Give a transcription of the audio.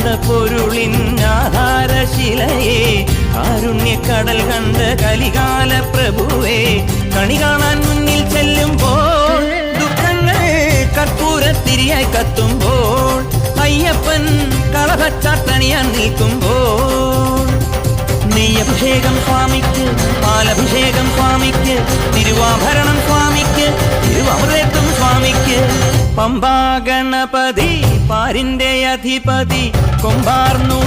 ആനന്ദ പൊരുളിൻ ആധാരശിലയെ കാരുണ്യക്കടൽ കണ്ട കലികാല പ്രഭുവേ കണി കാണാൻ മുന്നിൽ ചെല്ലുമ്പോൾ ദുഃഖങ്ങൾ കർപ്പൂരത്തിരിയായി കത്തുമ്പോൾ അയ്യപ്പൻ കളഭച്ചാട്ടണിയാൻ നിൽക്കുമ്പോൾ നെയ്യഭിഷേകം സ്വാമിക്ക്, പാലഭിഷേകം സ്വാമിക്ക്, തിരുവാഭരണം സ്വാമിക്ക്, തിരുവമൃതത്വം സ്വാമിക്ക്. പമ്പാ ഗണപതി പാരിന്റെ അധിപതി കൊമ്പാർന്നു